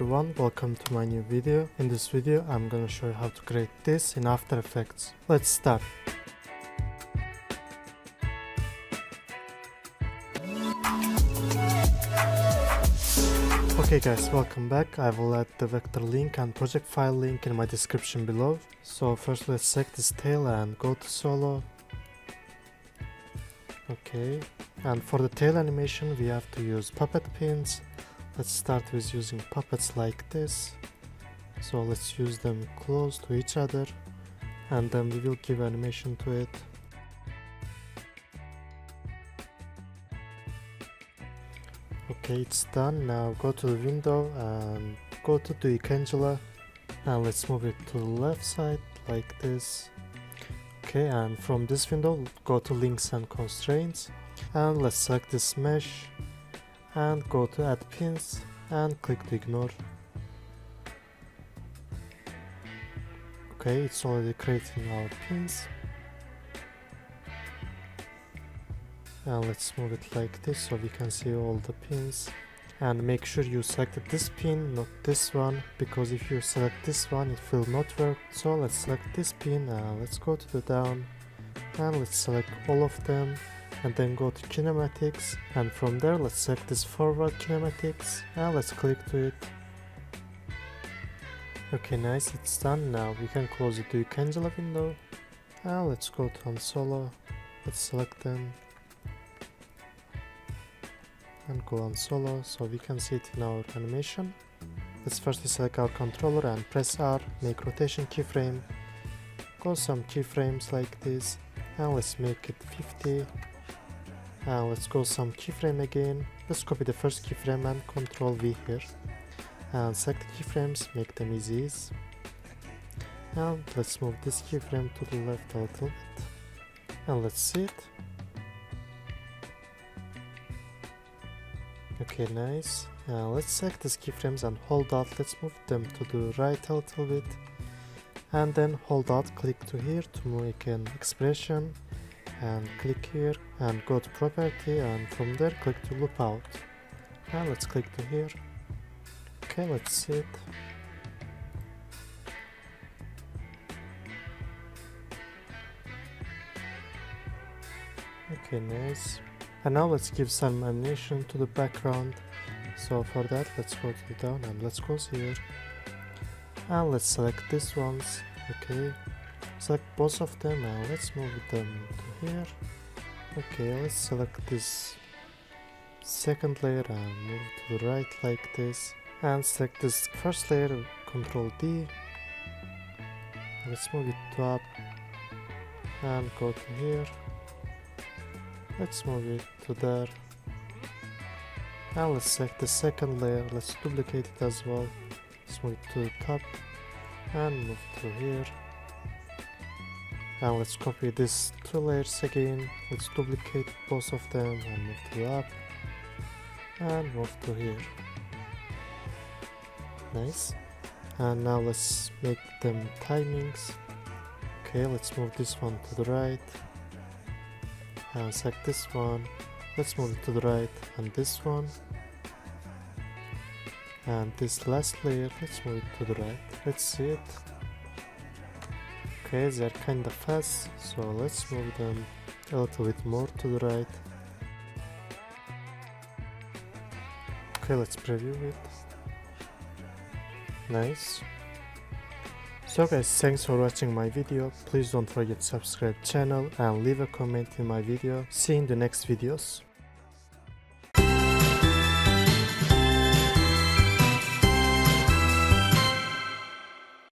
everyone, welcome to my new video. In this video I'm gonna show you how to create this in After Effects. Let's start. Okay guys, welcome back. I will add the vector link and project file link in my description below. So first let's select this tail and go to solo. Okay, and for the tail animation we have to use puppet pins. Let's start with using puppets like this. So let's use them close to each other and then we will give animation to it. Okay, it's done. Now go to the window and go to DUIK and let's move it to the left side like this. Okay, and from this window go to links and constraints and let's select this mesh and go to add pins and click to ignore. Okay, it's already creating our pins. And let's move it like this so we can see all the pins. And make sure you selected this pin, not this one, because if you select this one it will not work. So let's select this pin and let's go to the down and let's select all of them and then go to kinematics, and from there let's select this forward kinematics and let's click to it. Okay, nice, it's done. Now we can close the DUIK window and let's go to unsolo. Let's select them and go on solo so we can see it in our animation. Let's first select our controller and press R, make rotation keyframe, go some keyframes like this and let's make it 50 and let's go some keyframe again. Let's copy the first keyframe and Ctrl V here and select the keyframes, make them easy, and let's move this keyframe to the left a little bit and let's see it. Okay, nice. Let's select these keyframes and hold out. Let's move them to the right a little bit and then hold out, click to here to make an expression and click here and go to property and from there click to loop out and let's click to here. Okay, let's see it. Okay, nice. And now let's give some animation to the background. So for that let's go to the down and let's go here and let's select these ones. Okay, select both of them and let's move them to here. Okay, let's select this second layer and move to the right like this and select this first layer, Ctrl D. Let's move it to up and go to here. Let's move it to there and let's select the second layer, let's duplicate it as well. Let's move it to the top and move to here and let's copy these two layers again. Let's duplicate both of them and move to the up and move to here. Nice. And now let's make them timings. Okay, let's move this one to the right and select this one. Let's move it to the right and this one and this last layer, let's move it to the right. Let's see it. Okay, they're kind of fast, so let's move them a little bit more to the right. Okay, let's preview it. Nice. So guys, thanks for watching my video. Please don't forget to subscribe channel and leave a comment in my video. See you in the next videos.